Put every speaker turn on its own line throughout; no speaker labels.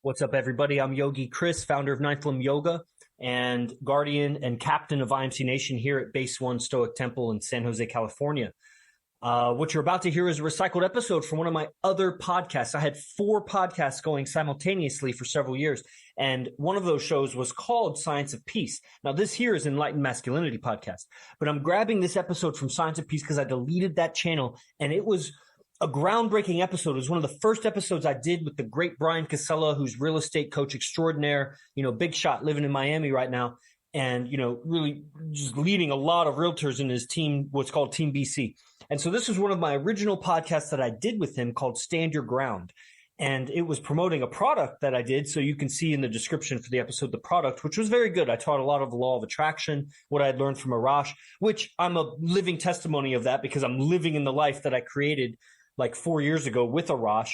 What's up, everybody? I'm Yogi Chris, founder of Ninth Limb Yoga and guardian and captain of IMC Nation here at Base One Stoic Temple in San Jose, California. What you're about to hear is a recycled episode from one of my other podcasts. I had 4 podcasts going simultaneously for several years, and one of those shows was called Science of Peace. Now, this here is Enlightened Masculinity Podcast, but I'm grabbing this episode from Science of Peace because I deleted that channel, and it was a groundbreaking episode. It was one of the first episodes I did with the great Bryan Casella, who's real estate coach extraordinaire, big shot living in Miami right now. And, really just leading a lot of realtors in his team, what's called Team BC. And so this was one of my original podcasts that I did with him called Stand Your Ground. And it was promoting a product that I did. So you can see in the description for the episode, the product, which was very good. I taught a lot of the law of attraction, what I had learned from Arash, which I'm a living testimony of that because I'm living in the life that I created like 4 years ago with Arash.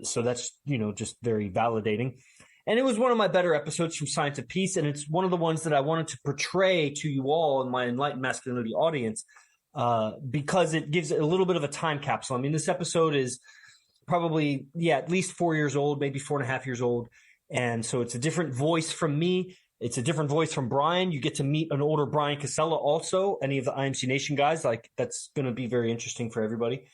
So that's, just very validating. And it was one of my better episodes from Science of Peace. And it's one of the ones that I wanted to portray to you all in my Enlightened Masculinity audience, because it gives a little bit of a time capsule. I mean, this episode is probably, at least 4 years old, maybe 4.5 years old. And so it's a different voice from me. It's a different voice from Bryan. You get to meet an older Bryan Casella also, any of the IMC Nation guys. Like, that's going to be very interesting for everybody.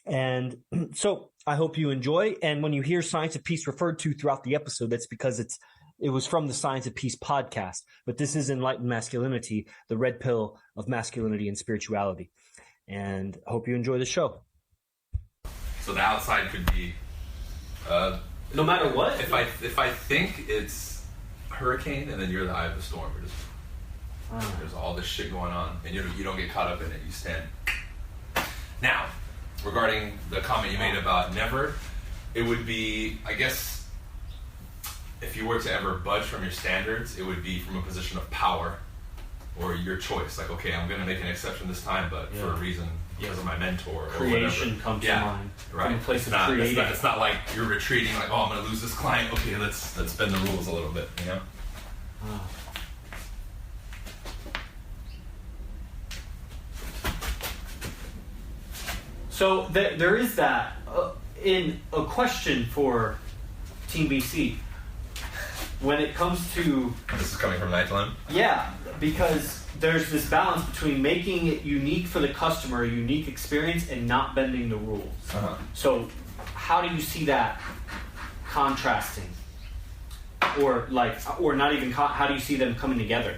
And so I hope you enjoy. And when you hear Science of Peace referred to throughout the episode, that's because it was from the Science of Peace podcast. But this is Enlightened Masculinity, the red pill of masculinity and spirituality. And I hope you enjoy the show.
So the outside could be
no matter what.
If I think it's hurricane, and then you're the eye of the storm. There's all this shit going on, and you don't get caught up in it. You stand. Now, regarding the comment you made about never, it would be, I guess, if you were to ever budge from your standards, it would be from a position of power or your choice. Like, okay, I'm going to make an exception this time, but for a reason, because of my mentor or
creation
whatever.
Comes to mind.
Right.
From a place of creating.
It's not like you're retreating, like, oh, I'm going to lose this client. Okay, let's bend the rules a little bit,
So there is that in a question for Team BC when it comes to...
This is coming from Ninth Limb?
Yeah, because there's this balance between making it unique for the customer, a unique experience, and not bending the rules.
Uh-huh.
So how do you see that contrasting? Or not even, how do you see them coming together?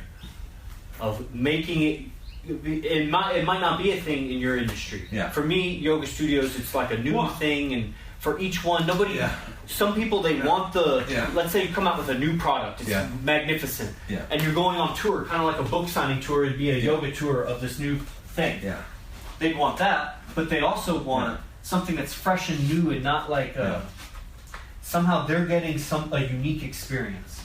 Of making it... It might not be a thing in your industry.
Yeah.
For me, yoga studios, it's like a new thing, and for each one, nobody. Yeah. Some people they want the. Yeah. Let's say you come out with a new product, it's magnificent, and you're going on tour, kind of like a book signing tour. It'd be a yoga tour of this new thing.
Yeah.
They'd want that, but they also want something that's fresh and new, and not like somehow they're getting a unique experience.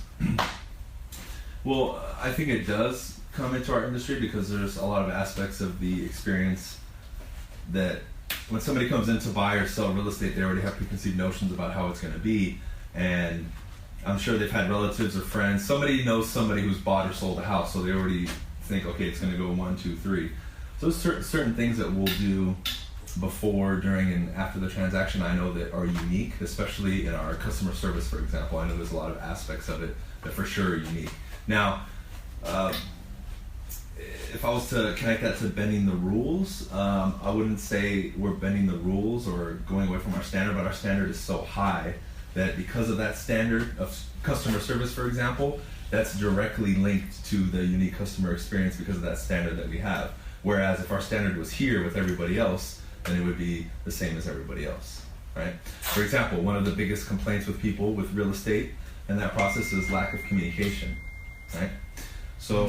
Well, I think it does come into our industry because there's a lot of aspects of the experience that when somebody comes in to buy or sell real estate, they already have preconceived notions about how it's going to be. And I'm sure they've had relatives or friends. Somebody knows somebody who's bought or sold a house, so they already think, okay, it's going to go 1, 2, 3. So there's certain things that we'll do before, during, and after the transaction I know that are unique, especially in our customer service, for example. I know there's a lot of aspects of it that for sure are unique. Now, if I was to connect that to bending the rules, I wouldn't say we're bending the rules or going away from our standard, but our standard is so high that because of that standard of customer service, for example, that's directly linked to the unique customer experience because of that standard that we have. Whereas if our standard was here with everybody else, then it would be the same as everybody else, right? For example, one of the biggest complaints with people with real estate and that process is lack of communication, right? So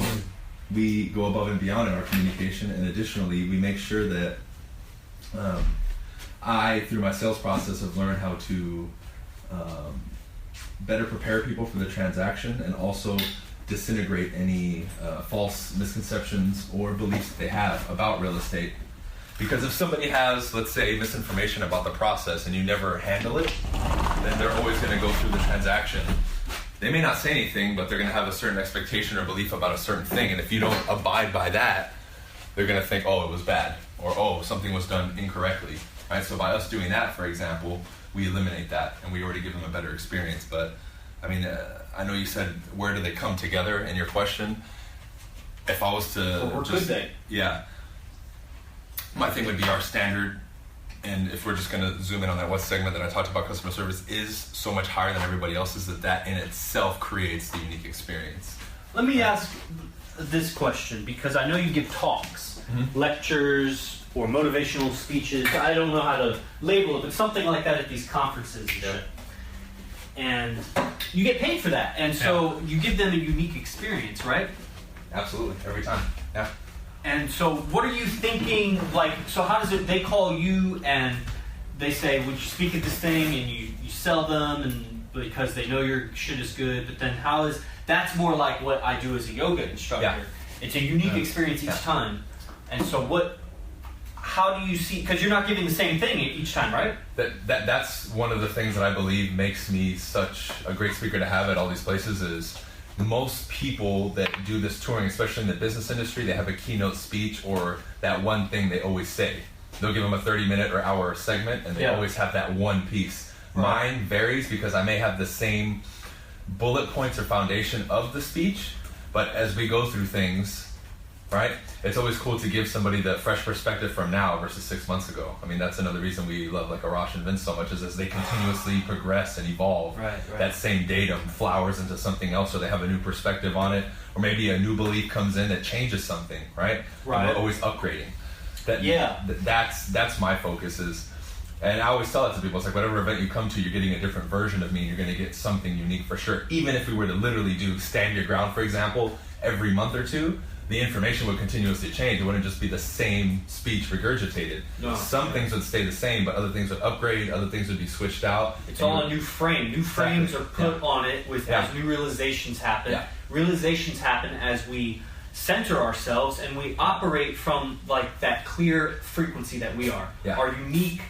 we go above and beyond in our communication, and additionally, we make sure that I, through my sales process, have learned how to better prepare people for the transaction and also disintegrate any false misconceptions or beliefs that they have about real estate. Because if somebody has, let's say, misinformation about the process and you never handle it, then they're always going to go through the transaction. They may not say anything, but they're going to have a certain expectation or belief about a certain thing. And if you don't abide by that, they're going to think, oh, it was bad, or oh, something was done incorrectly. Right? So by us doing that, for example, we eliminate that and we already give them a better experience. But I mean, I know you said, where do they come together in your question? If I was to
could they?
Yeah. My thing would be our standard, and if we're just going to zoom in on that one segment that I talked about, customer service is so much higher than everybody else's that in itself creates the unique experience.
Let me ask this question, because I know you give talks, lectures, or motivational speeches. I don't know how to label it, but something like that at these conferences and shit. And you get paid for that, and so you give them a unique experience, right?
Absolutely, every time. Yeah.
And so what are you thinking, like, so how does it, they call you and they say, would you speak at this thing, and you sell them, and because they know your shit is good, but then how is, that's more like what I do as a yoga instructor.
Yeah.
It's a unique experience each time. And so how do you see, because you're not giving the same thing each time, right?
That's one of the things that I believe makes me such a great speaker to have at all these places is most people that do this touring, especially in the business industry, they have a keynote speech or that one thing they always say. They'll give them a 30-minute or hour segment, and they always have that one piece. Right. Mine varies because I may have the same bullet points or foundation of the speech, but as we go through things, right, it's always cool to give somebody the fresh perspective from now versus 6 months ago. I mean, that's another reason we love like Arash and Vince so much, is as they continuously progress and evolve, that same datum flowers into something else, or they have a new perspective on it, or maybe a new belief comes in that changes something, right? And we're always upgrading. That's my focus is, and I always tell it to people, it's like whatever event you come to, you're getting a different version of me, and you're going to get something unique for sure. Even if we were to literally do Stand Your Ground, for example, every month or two, the information would continuously change. It wouldn't just be the same speech regurgitated. No. Some things would stay the same, but other things would upgrade, other things would be switched out.
It's all a new frame. New frames are put on it with as new realizations happen. Yeah. Realizations happen as we center ourselves and we operate from like that clear frequency that we are. Yeah. Our unique,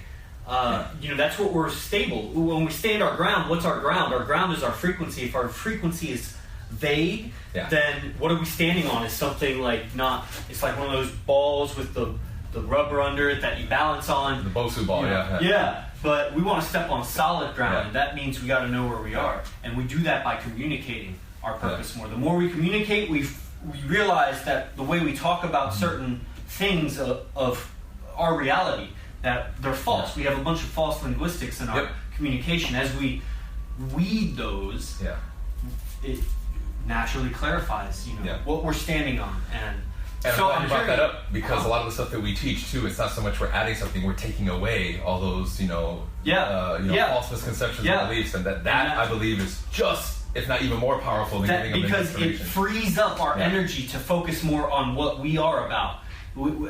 that's what we're stable. When we stand our ground, what's our ground? Our ground is our frequency. If our frequency is vague, then what are we standing on? Is something like not, it's like one of those balls with the rubber under it that you balance on.
The Bosu ball,
Yeah, but we want to step on solid ground, and that means we got to know where we are. And we do that by communicating our purpose more. The more we communicate, we realize that the way we talk about certain things of our reality, that they're false. We have a bunch of false linguistics in our communication. As we weed those, it naturally clarifies, what we're standing on. And
so I'm brought that up because a lot of the stuff that we teach too, it's not so much we're adding something, we're taking away all those, false misconceptions and beliefs, and that I believe is just, if not even more powerful than giving them
because it frees up our energy to focus more on what we are about.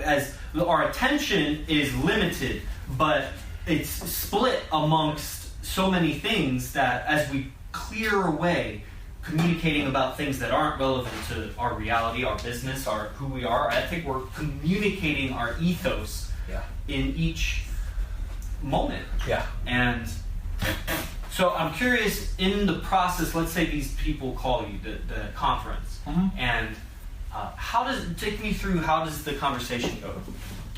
As our attention is limited, but it's split amongst so many things that as we clear away communicating about things that aren't relevant to our reality, our business, our who we are, I think we're communicating our ethos in each moment. Yeah. And so I'm curious, in the process, let's say these people call you, the conference, and take me through, how does the conversation go?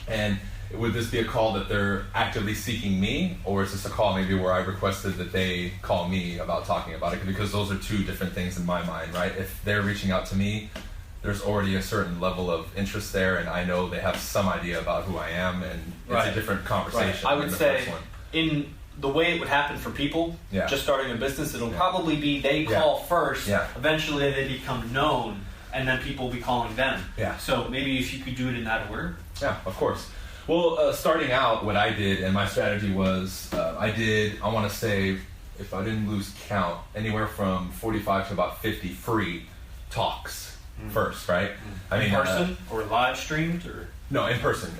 And would this be a call that they're actively seeking me, or is this a call maybe where I requested that they call me about talking about it? Because those are two different things in my mind, right? If they're reaching out to me, there's already a certain level of interest there, and I know they have some idea about who I am, and it's a different conversation.
I would say, in the way it would happen for people just starting a business, it'll probably be they call first, eventually they become known, and then people will be calling them. Yeah. So maybe if you could do it in that order.
Yeah, of course. Well, starting out, what I did, and my strategy was, I want to say, if I didn't lose count, anywhere from 45 to about 50 free talks first, right?
I mean, in person or live streamed, or?
No, in person,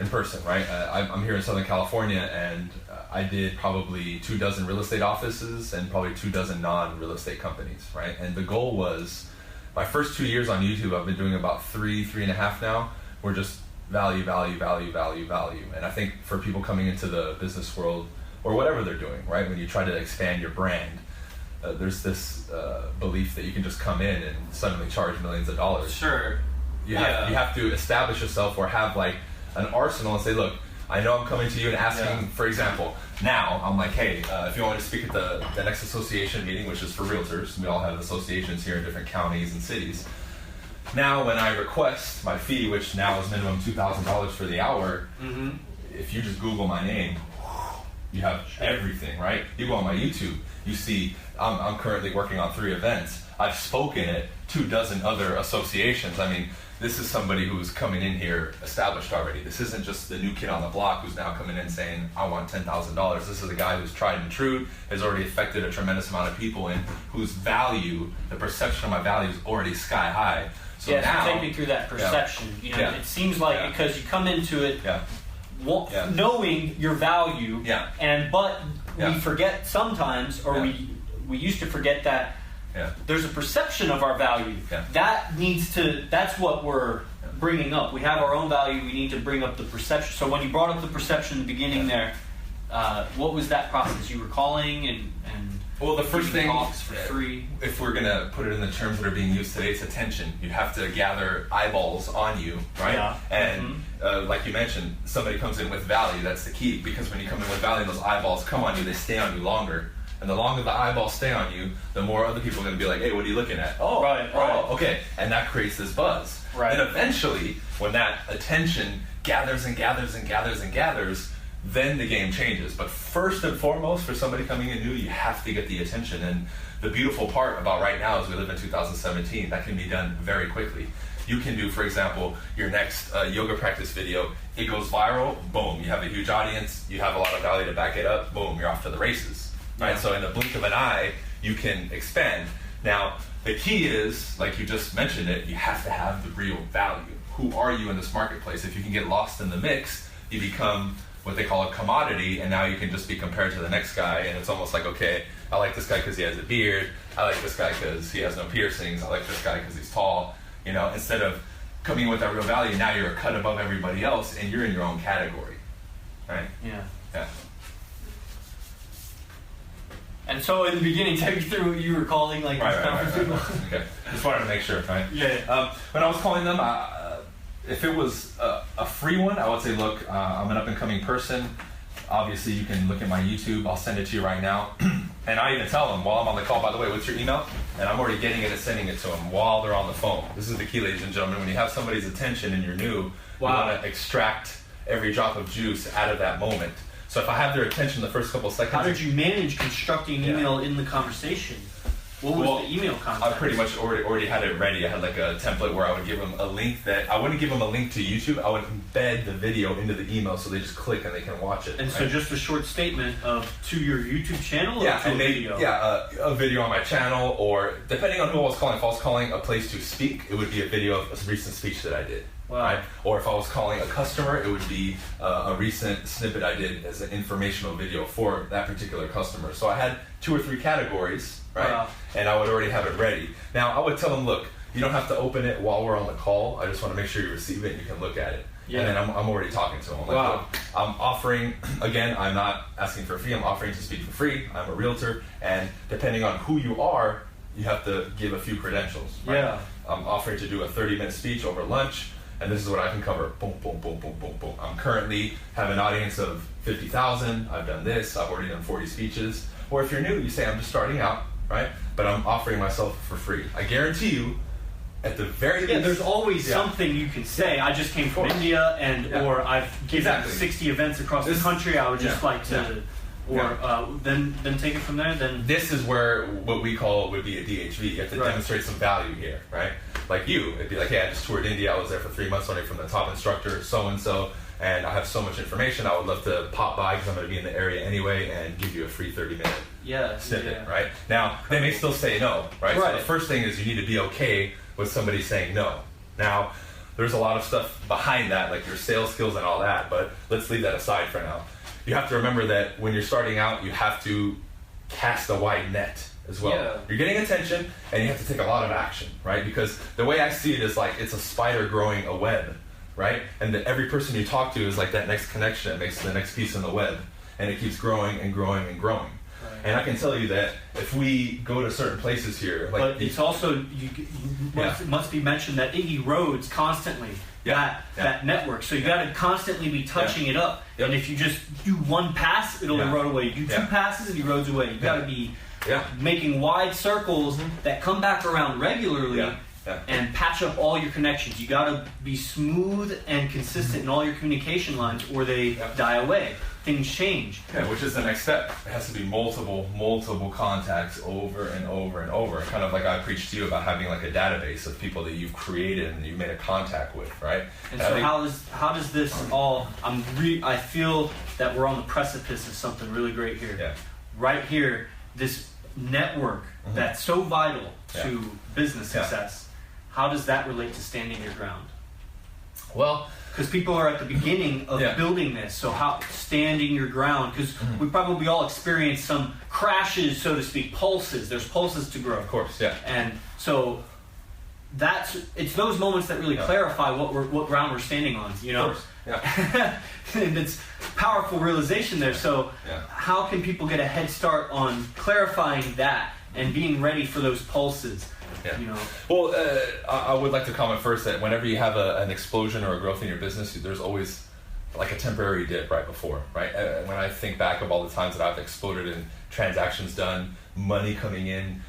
right? I'm here in Southern California, and I did probably 24 real estate offices and probably 24 non-real estate companies, right? And the goal was, my first 2 years on YouTube, I've been doing about 3.5 now, we're just value. And I think for people coming into the business world, or whatever they're doing, right, when you try to expand your brand, there's this belief that you can just come in and suddenly charge millions of dollars.
Sure.
You have to establish yourself, or have like an arsenal and say, look, I know I'm coming to you and asking, for example, now I'm like, hey, if you want me to speak at the next association meeting, which is for realtors, we all have associations here in different counties and cities. Now when I request my fee, which now is minimum $2,000 for the hour, if you just Google my name, you have everything, right? You go on my YouTube, you see I'm currently working on 3 events. I've spoken at 24 other associations. I mean, this is somebody who's coming in here established already. This isn't just the new kid on the block who's now coming in saying, I want $10,000. This is a guy who's tried and true, has already affected a tremendous amount of people, and whose value, the perception of my value is already sky high. So now,
so take me through that perception. You know, it seems like because you come into it knowing your value, but we forget sometimes, or we used to forget that there's a perception of our value. That needs to, that's what we're bringing up. We have our own value, we need to bring up the perception. So when you brought up the perception in the beginning there, what was that process? You were calling and
well, the first thing,
for free.
If we're going to put it in the terms that are being used today, it's attention. You have to gather eyeballs on you, right?
Yeah.
And like you mentioned, somebody comes in with value. That's the key, because when you come in with value and those eyeballs come on you, they stay on you longer. And the longer the eyeballs stay on you, the more other people are going to be like, hey, what are you looking at? Oh,
right.
Okay. And that creates this buzz.
Right.
And eventually, when that attention gathers and gathers and gathers and gathers, then the game changes. But first and foremost, for somebody coming in new, you have to get the attention. And the beautiful part about right now is we live in 2017. That can be done very quickly. You can do, for example, your next yoga practice video. It goes viral. Boom. You have a huge audience. You have a lot of value to back it up. Boom. You're off to the races. Right? So in the blink of an eye, you can expand. Now, the key is, like you just mentioned it, you have to have the real value. Who are you in this marketplace? If you can get lost in the mix, you become what they call a commodity, and now you can just be compared to the next guy, and it's almost like, okay, I like this guy because he has a beard, I like this guy because he has no piercings, I like this guy because he's tall, you know, instead of coming in with that real value, now you're a cut above everybody else, and you're in your own category, right?
Yeah.
And
so in the beginning, take me through what you were calling, like,
right. Okay, just wanted to make sure, right? When I was calling them, if it was a free one, I would say, look, I'm an up-and-coming person. Obviously, you can look at my YouTube. I'll send it to you right now. And I even tell them while I'm on the call, by the way, what's your email? And I'm already getting it and sending it to them while they're on the phone. This is the key, ladies and gentlemen. When you have somebody's attention and you're new, you want to extract every drop of juice out of that moment. So if I have their attention the first couple of seconds...
How did you manage constructing email in the conversation? What was the email content?
I pretty much already had it ready. I had like a template where I would give them a link that... I wouldn't give them a link to YouTube. I would embed the video into the email so they just click and they can watch it.
And so just a short statement to your YouTube channel or to a video?
A video on my channel, or depending on who I was calling. If I was calling a place to speak, it would be a video of a recent speech that I did.
Wow.
Right? Or if I was calling a customer, it would be a recent snippet I did as an informational video for that particular customer. So I had 2 or 3 categories, right?
Wow.
And I would already have it ready. Now, I would tell them, look, you don't have to open it while we're on the call. I just want to make sure you receive it and you can look at it. And then I'm already talking to them. I'm like, look, I'm offering, again, I'm not asking for a fee. I'm offering to speak for free. I'm a realtor. And depending on who you are, you have to give a few credentials. Right?
Yeah.
I'm offering to do a 30-minute speech over lunch. And this is what I can cover. Boom, boom, boom, boom, boom, boom. I'm currently have an audience of 50,000. I've done this. I've already done 40 speeches. Or if you're new, you say, I'm just starting out, right? But I'm offering myself for free. I guarantee you, at the very least...
there's always something you can say. I just came from India, or I've given 60 events across the country. I would just like to... then take it from there. Then
this is where what we call would be a DHV. You have to demonstrate some value here, right? Like you, it'd be like, hey, I just toured India. I was there for 3 months, learning from the top instructor, so and so, and I have so much information. I would love to pop by because I'm going to be in the area anyway, and give you a free 30-minute snippet, right? Now they may still say no, right? So the first thing is you need to be okay with somebody saying no. Now there's a lot of stuff behind that, like your sales skills and all that, but let's leave that aside for now. You have to remember that when you're starting out, you have to cast a wide net as well.
Yeah.
You're getting attention, and you have to take a lot of action, right? Because the way I see it is like it's a spider growing a web, right? And that every person you talk to is like that next connection that makes the next piece in the web, and it keeps growing and growing and growing.
Right.
And I can tell you that if we go to certain places here, like,
but it's also must be mentioned that Iggy roads constantly that network. So you got to constantly be touching it up. And if you just do one pass, it'll erode away. You do two passes, and it erodes away. You got to be making wide circles that come back around regularly. And patch up all your connections. You got to be smooth and consistent in all your communication lines, or they die away. Things change.
Yeah, which is the next step. It has to be multiple contacts over and over and over. Kind of like I preached to you about having like a database of people that you've created and you've made a contact with, right?
And so how does this all? I feel that we're on the precipice of something really great here.
Yeah.
Right here, this network that's so vital to business success. How does that relate to standing your ground?
Well,
because people are at the beginning of building this, so how standing your ground, because we probably all experience some crashes, so to speak, pulses. There's pulses to grow.
Of course,
And so it's those moments that really clarify what ground we're standing on, you know?
Of course.
And it's powerful realization there. So how can people get a head start on clarifying that and being ready for those pulses?
Yeah.
You know?
Well, I would like to comment first that whenever you have an explosion or a growth in your business, there's always like a temporary dip right before, right? When I think back of all the times that I've exploded in transactions done, money coming in,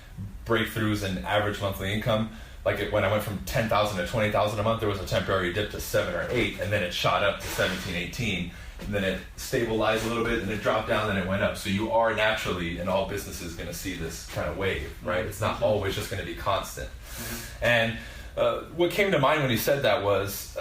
breakthroughs in average monthly income, like when I went from 10,000 to 20,000 a month, there was a temporary dip to 7 or 8, and then it shot up to 17, 18. And then it stabilized a little bit, and it dropped down, then it went up. So you are naturally, in all businesses, going to see this kind of wave, right? It's not always just going to be constant. And what came to mind when you said that was,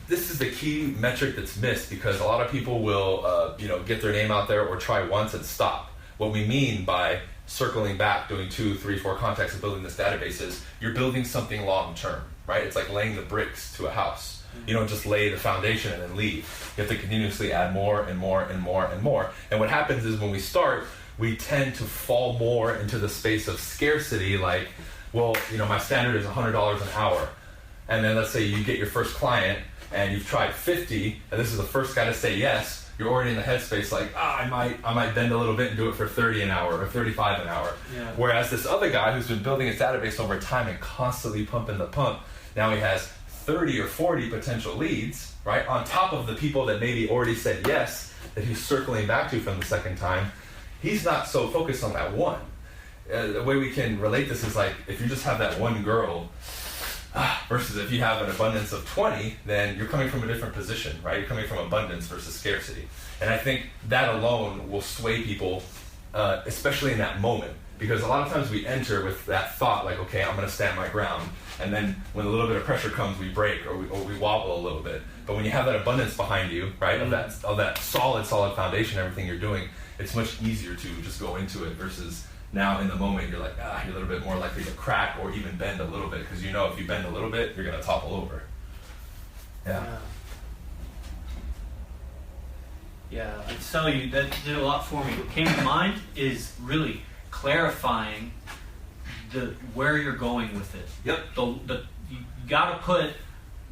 this is the key metric that's missed, because a lot of people will get their name out there or try once and stop. What we mean by circling back, doing 2, 3, 4 contacts and building this database is you're building something long term, right? It's like laying the bricks to a house. You don't just lay the foundation and then leave. You have to continuously add more and more and more and more. And what happens is when we start, we tend to fall more into the space of scarcity, like, well, my standard is $100 an hour. And then let's say you get your first client and you've tried 50, and this is the first guy to say yes. You're already in the headspace like, I might bend a little bit and do it for 30 an hour or 35 an hour.
Yeah.
Whereas this other guy who's been building his database over time and constantly pumping the pump, now he has 30 or 40 potential leads, right? On top of the people that maybe already said yes, that he's circling back to from the second time. He's not so focused on that one. The way we can relate this is like, if you just have that one girl, versus if you have an abundance of 20, then you're coming from a different position, right? You're coming from abundance versus scarcity. And I think that alone will sway people, especially in that moment. Because a lot of times we enter with that thought, like, okay, I'm going to stand my ground. And then when a little bit of pressure comes, we break or we wobble a little bit. But when you have that abundance behind you, right, of that solid foundation, everything you're doing, it's much easier to just go into it versus now in the moment you're like, you're a little bit more likely to crack or even bend a little bit, because if you bend a little bit, you're going to topple over.
Yeah, I tell you, that did a lot for me. What came to mind is really clarifying where you're going with it.
Yep.
You got to put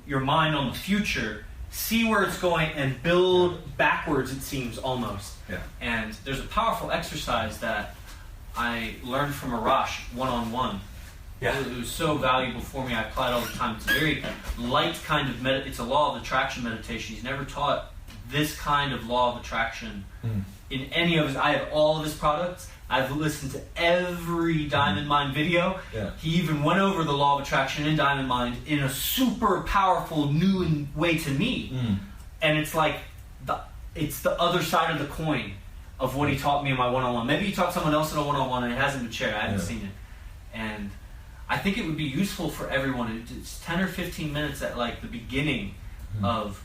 your mind on the future, see where it's going, and build backwards, it seems, almost.
Yeah.
And there's a powerful exercise that I learned from Arash one-on-one.
Yeah.
It was so valuable for me. I apply it all the time. It's a very light kind of it's a law of attraction meditation. He's never taught this kind of law of attraction in any of his. I have all of his products. I've listened to every Diamond Mind video.
Yeah.
He even went over the law of attraction in Diamond Mind in a super powerful new way to me. And it's like it's the other side of the coin of what he taught me in my one-on-one. Maybe he taught someone else in a one-on-one and it hasn't been shared. I haven't seen it. And I think it would be useful for everyone. It's 10 or 15 minutes at like the beginning of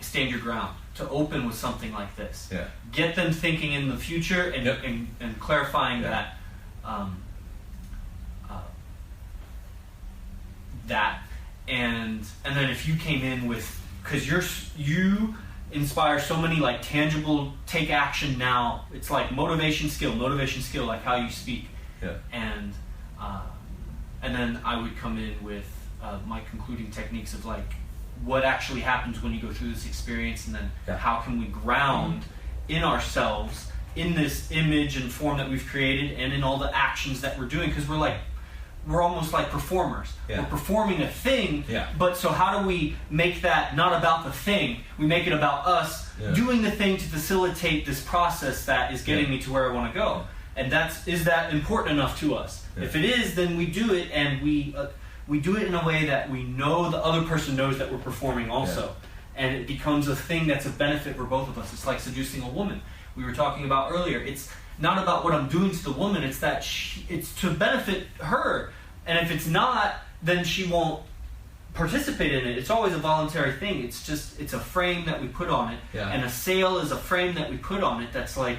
Stand Your Ground to open with something like this.
Yeah.
Get them thinking in the future and clarifying that and then if you came in with, because you inspire so many like tangible take action now. It's like motivation skill, like how you speak.
Yeah.
And then I would come in with my concluding techniques of like what actually happens when you go through this experience, and then how can we ground in ourselves in this image and form that we've created, and in all the actions that we're doing, because we're almost like performers.
Yeah.
We're performing a thing, but so how do we make that not about the thing? We make it about us doing the thing to facilitate this process that is getting me to where I want to go. And is that important enough to us? Yeah. If it is, then we do it, and we do it in a way that we know the other person knows that we're performing also. Yeah. And it becomes a thing that's a benefit for both of us. It's like seducing a woman. We were talking about earlier. It's not about what I'm doing to the woman. It's that it's to benefit her. And if it's not, then she won't participate in it. It's always a voluntary thing. It's a frame that we put on it. Yeah. And a sale is a frame that we put on it that's like,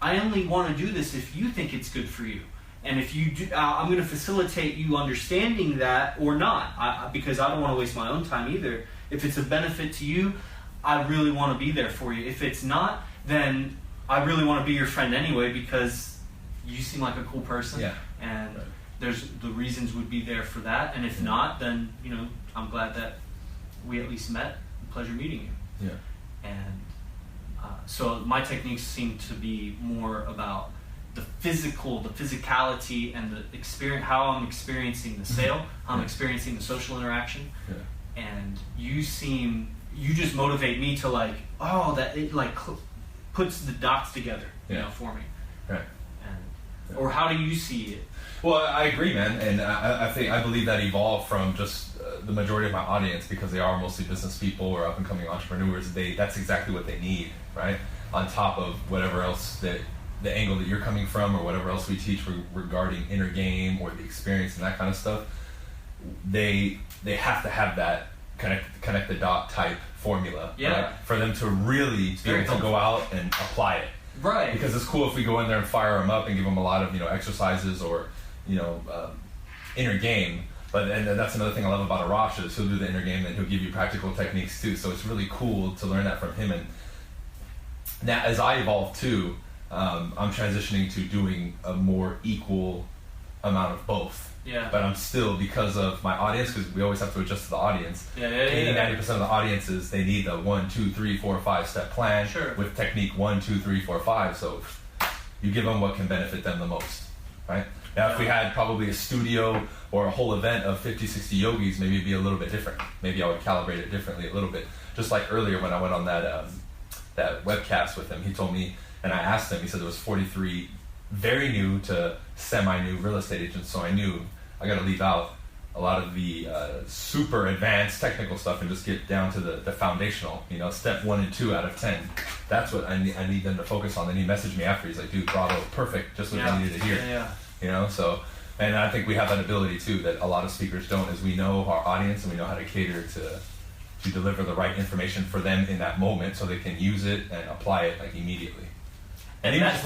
I only want to do this if you think it's good for you. And if you do, I'm going to facilitate you understanding that or not, because I don't want to waste my own time either. If it's a benefit to you, I really want to be there for you. If it's not, then I really want to be your friend anyway, because you seem like a cool person. Yeah. And there's the reasons would be there for that. And if not, then I'm glad that we at least met. Pleasure meeting you. Yeah. And so my techniques seem to be more about the physicality, and the experience, how I'm experiencing the sale, how I'm experiencing the social interaction. Yeah. And you just motivate me to that it puts the dots together, for me.
Right.
And, or how do you see it?
Well, I agree, man, and I believe that evolved from just the majority of my audience, because they are mostly business people or up and coming entrepreneurs. That's exactly what they need, right? On top of whatever else the angle that you're coming from, or whatever else we teach regarding inner game or the experience and that kind of stuff, they have to have that connect the dot type formula, right? For them to really be able to go out and apply it.
Right.
Because it's cool if we go in there and fire them up and give them a lot of exercises or inner game. And that's another thing I love about Arash is he'll do the inner game and he'll give you practical techniques too. So it's really cool to learn that from him. And now as I evolve too, I'm transitioning to doing a more equal amount of both.
Yeah.
But I'm still, because of my audience, because we always have to adjust to the audience. 90% of the audiences, they need the 1, 2, 3, 4, 5 step plan with technique 1, 2, 3, 4, 5. So you give them what can benefit them the most, right? Now, if we had probably a studio or a whole event of 50, 60 yogis, maybe it'd be a little bit different. Maybe I would calibrate it differently a little bit. Just like earlier when I went on that webcast with him, he told me, and I asked him, he said there was 43 very new to semi-new real estate agents, so I knew I got to leave out a lot of the super advanced technical stuff and just get down to the foundational, step 1 and 2 out of 10. That's what I need them to focus on. Then he messaged me after, he's like, dude, bravo, perfect, just what I needed to hear. So, and I think we have that ability too that a lot of speakers don't, is we know our audience and we know how to cater to deliver the right information for them in that moment so they can use it and apply it immediately. And even just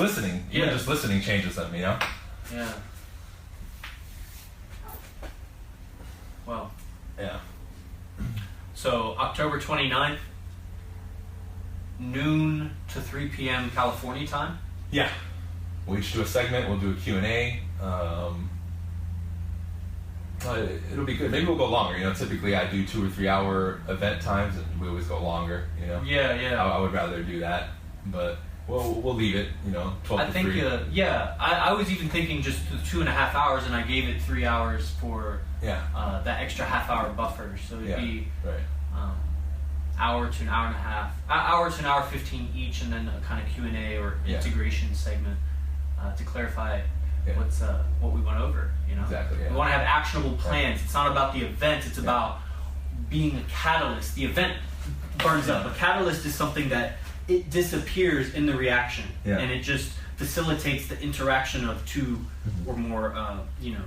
listening changes them, Yeah.
Well.
Yeah.
So October 29th, noon to 3 p.m. California time?
Yeah. We'll each do a segment. We'll do a Q&A. It'll be good. Maybe we'll go longer. Typically I do 2 or 3 hour event times, and we always go longer.
Yeah.
I would rather do that, but we'll leave it. 12 to 3.
I was even thinking just 2.5 hours, and I gave it 3 hours for that extra half-hour buffer. So it'd be hour to an hour and a half, hour to an hour 15 each, and then a kind of Q&A or integration segment to clarify what we went over.
Exactly. Yeah.
We want to have actionable plans. It's not about the event. It's about being a catalyst. The event burns up. A catalyst is something that it disappears in the reaction, and it just facilitates the interaction of 2 or more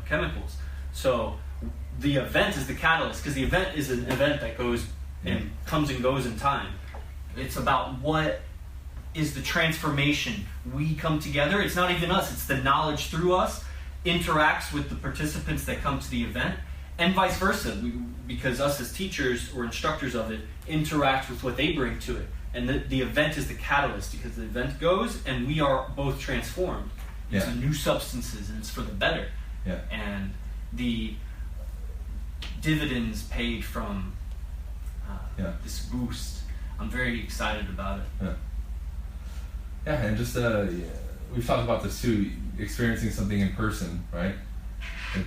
chemicals. So the event is the catalyst, because the event is an event that goes and comes and goes in time. It's about what is the transformation. We come together. It's not even us. It's the knowledge through us interacts with the participants that come to the event, and vice versa. Because us as teachers or instructors of it interact with what they bring to it. And the event is the catalyst, because the event goes and we are both transformed into new substances, and it's for the better.
Yeah.
And the dividends paid from this boost, I'm very excited about it.
Yeah. Yeah, and just we've talked about this too. Experiencing something in person, right?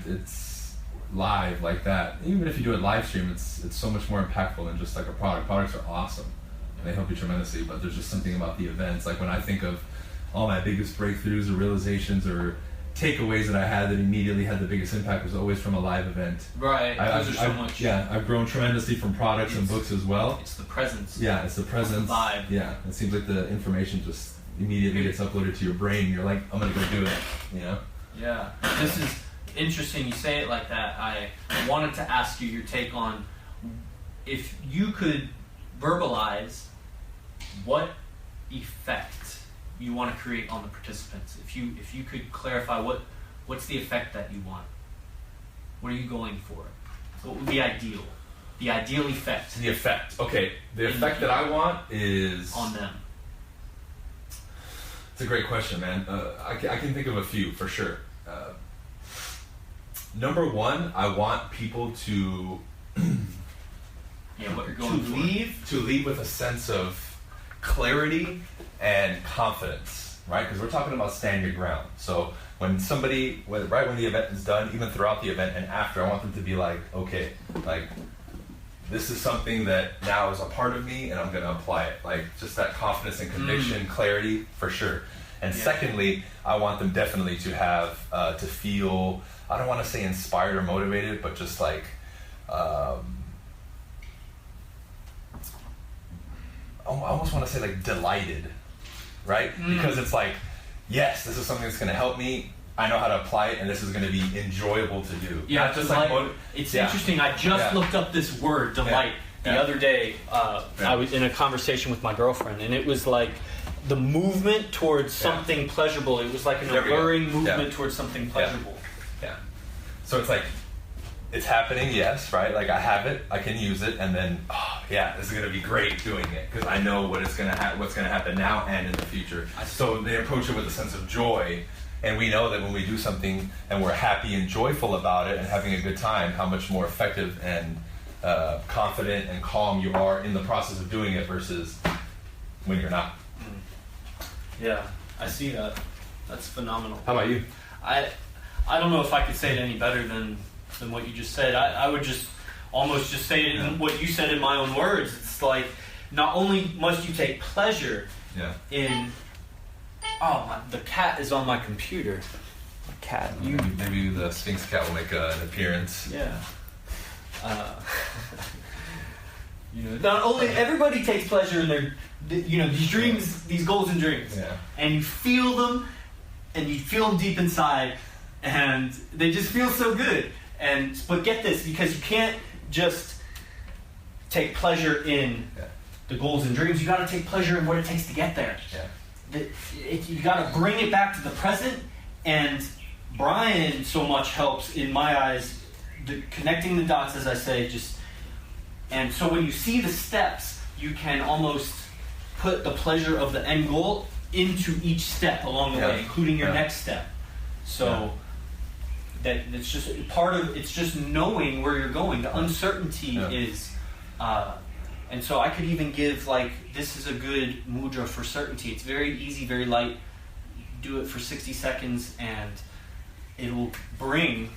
It's live like that. Even if you do it live stream, it's so much more impactful than just like a product. Products are awesome; they help you tremendously. But there's just something about the events. Like when I think of all my biggest breakthroughs or realizations or takeaways that I had that immediately had the biggest impact was always from a live event.
Right.
I've grown tremendously from products and books as well.
It's the presence.
Yeah, it's the presence.
It's the vibe.
Yeah, it seems like the information just immediately gets uploaded to your brain. You're like, I'm gonna go do it. You know?
Yeah. This is interesting. You say it like that. I wanted to ask you your take on if you could verbalize what effect you want to create on the participants. If you could clarify what's the effect that you want. What are you going for? What would be ideal? The ideal effect.
The effect. Okay. The effect that I want is
on them.
It's a great question, man. I can think of a few for sure. Number one, I want people to
what you're going
to leave with a sense of clarity and confidence, right? Because we're talking about stand your ground. So when somebody, right when the event is done, even throughout the event and after, I want them to be like, okay, like this is something that now is a part of me and I'm going to apply it. Like just that confidence and conviction, clarity for sure. And secondly, I want them definitely to have, to feel, I don't want to say inspired or motivated, but just like, I almost want to say like delighted, right? Because it's like, yes, this is something that's going to help me. I know how to apply it, and this is going to be enjoyable to do.
Yeah, not just like it's interesting. I just looked up this word, delight, the other day. I was in a conversation with my girlfriend, and it was like the movement towards something pleasurable. It was like an alluring movement towards something pleasurable.
Yeah. So it's like, it's happening, yes, right? Like I have it, I can use it, and then, this is going to be great doing it because I know what's going to happen now and in the future. So they approach it with a sense of joy, and we know that when we do something and we're happy and joyful about it and having a good time, how much more effective and confident and calm you are in the process of doing it versus when you're not.
Yeah, I see that. That's phenomenal.
How about you?
I don't know if I could say it any better than what you just said. I would just almost just say it in what you said in my own words. It's like, not only must you take pleasure in... the cat is on my computer. My cat.
Maybe the Sphinx cat will make an appearance.
Yeah. Not only everybody takes pleasure in their, these dreams, these goals and dreams, and you feel them, and you feel them deep inside, and they just feel so good. But get this, because you can't just take pleasure in the goals and dreams. You got to take pleasure in what it takes to get there. You got to bring it back to the present, and Bryan so much helps in my eyes, connecting the dots, as I say, and so when you see the steps, you can almost put the pleasure of the end goal into each step along the way, including your next step. So that it's just part of, it's just knowing where you're going. The uncertainty is, and so I could even give this is a good mudra for certainty. It's very easy, very light. Do it for 60 seconds and it will bring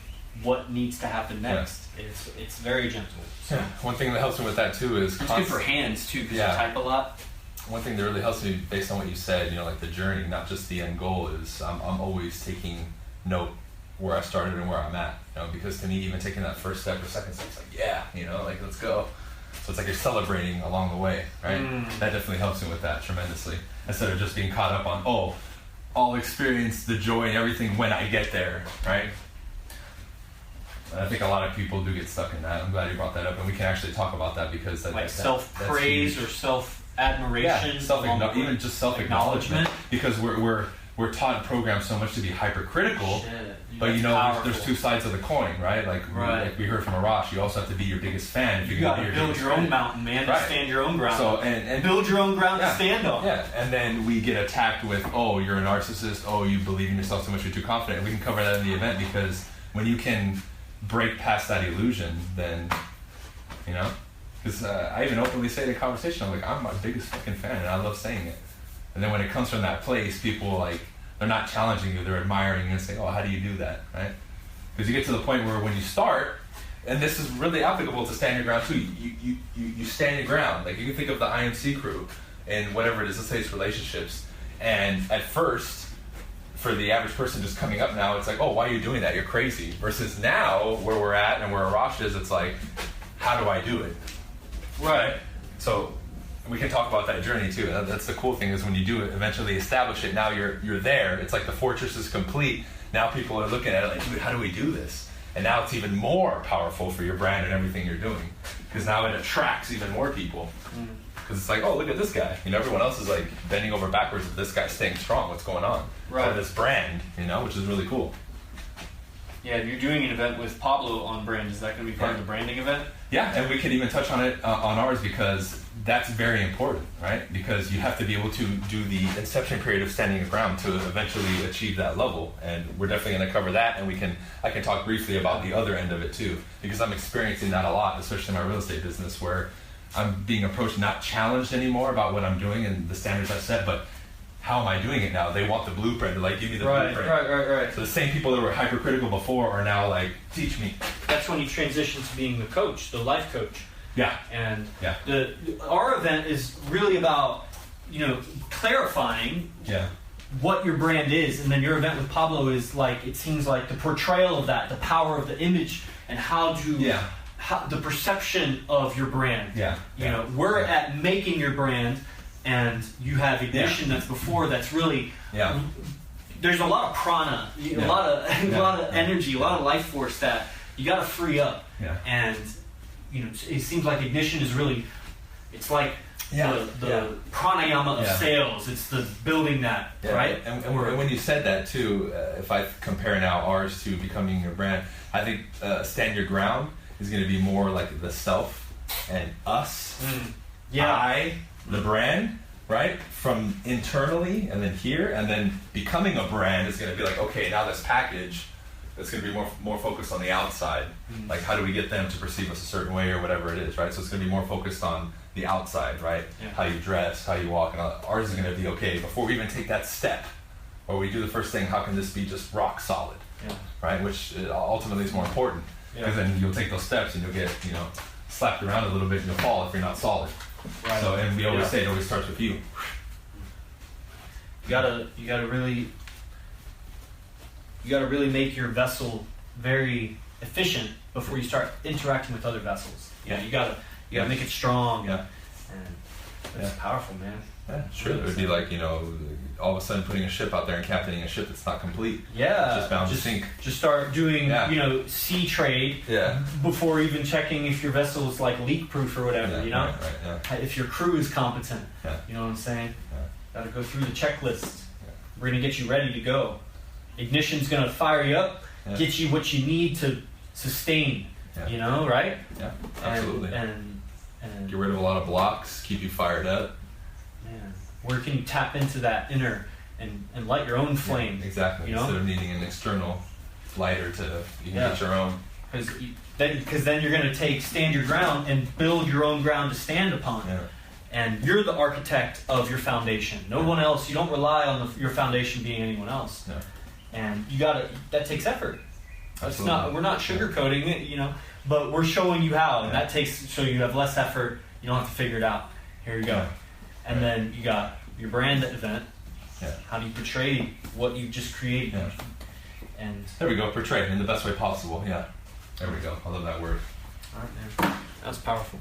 what needs to happen next. It's very gentle. So.
One thing that helps me with that too is...
It's good for hands too, because you type a lot.
One thing that really helps me based on what you said, like the journey, not just the end goal, is I'm always taking note where I started and where I'm at. Because to me, even taking that first step or second step, it's like, let's go. So it's like you're celebrating along the way, right? That definitely helps me with that tremendously. Instead of just being caught up on, I'll experience the joy and everything when I get there, right? I think a lot of people do get stuck in that. I'm glad you brought that up, and we can actually talk about that because that's
self-praise or self-admiration,
even just self-acknowledgement. Because we're taught and programmed so much to be hypercritical, but there's two sides of the coin, right? Like we heard from Arash, you also have to be your biggest fan.
You got to build your own mountain, man, to stand your own ground.
So and
build your own ground to stand on.
Yeah, and then we get attacked with, you're a narcissist. You believe in yourself so much, you're too confident. And we can cover that in the event because when you can break past that illusion, then because I even openly say it in conversation, I'm my biggest fucking fan, and I love saying it. And then when it comes from that place, people like, they're not challenging you, they're admiring you and saying, oh, how do you do that, right? Because you get to the point where when you start, and this is really applicable to stand your ground too, you stand your ground. Like you can think of the IMC crew and whatever it is, let's say it's relationships. And at first, for the average person just coming up now, it's like, oh, why are you doing that? You're crazy. Versus now, where we're at and where Arash is, it's like, how do I do it? Right. So we can talk about that journey too. That's the cool thing is when you do it, eventually establish it, now you're there. It's like the fortress is complete. Now people are looking at it like, dude, how do we do this? And now it's even more powerful for your brand and everything you're doing. Because now it attracts even more people. Because it's like, oh, look at this guy. You know, everyone else is like bending over backwards if this guy's staying strong. What's going on?
Right.
Or this brand, you know, which is really cool.
Yeah, if you're doing an event with Pablo on brand, is that going to be part of the branding event?
Yeah, and we can even touch on it on ours because that's very important, right? Because you have to be able to do the inception period of standing your ground to eventually achieve that level. And we're definitely going to cover that, and I can talk briefly about the other end of it too, because I'm experiencing that a lot, especially in my real estate business, where I'm being approached, not challenged anymore about what I'm doing and the standards I've set, but how am I doing it now? They want the blueprint. They're like, give me the blueprint.
Right.
So the same people that were hypercritical before are now like, teach me.
That's when you transition to being the coach, the life coach.
Yeah.
And our event is really about, clarifying what your brand is. And then your event with Pablo is like, it seems like the portrayal of that, the power of the image, and the perception of your brand. We're at making your brand. And you have ignition that's before, that's really there's a lot of prana, a lot of energy, a lot of life force that you got to free up. And it seems like ignition is really, it's like the pranayama of sales. It's the building that, right?
And when you said that too, if I compare now ours to becoming your brand, I think stand your ground is going to be more like the self and us. I, the brand, right? From internally and then here, and then becoming a brand is going to be like, okay, now this package, it's going to be more focused on the outside. Like, how do we get them to perceive us a certain way or whatever it is, right? So it's going to be more focused on the outside, right? How you dress, how you walk, and ours is going to be, okay, before we even take that step, or we do the first thing, how can this be just rock solid, right? Which ultimately is more important, because then you'll take those steps and you'll get, slapped around a little bit and you'll fall if you're not solid. Right. So, and we always say it always starts with you.
You gotta really make your vessel very efficient before you start interacting with other vessels. You gotta make it strong. And it's powerful, man.
Yeah, sure. It would be like, all of a sudden putting a ship out there and captaining a ship that's not complete. It's just bound to sink.
Just start doing, sea trade before even checking if your vessel is like leak proof or whatever, If your crew is competent, you know what I'm saying? Gotta go through the checklist. We're gonna get you ready to go. Ignition's gonna fire you up, get you what you need to sustain, right?
Yeah, absolutely.
And
get rid of a lot of blocks, keep you fired up.
Man, where can you tap into that inner and light your own flame?
Exactly. Instead of needing an external lighter you can get your own.
Because then you're going to stand your ground and build your own ground to stand upon. And you're the architect of your foundation. No one else. You don't rely on your foundation being anyone else. And that takes effort. We're not sugarcoating it, but we're showing you how. And that takes, so you have less effort. You don't have to figure it out. Here you go. And then you got your brand event. How do you portray what you just created? And
there we go, portray in the best way possible. There we go. I love that word.
All right, man. That's powerful.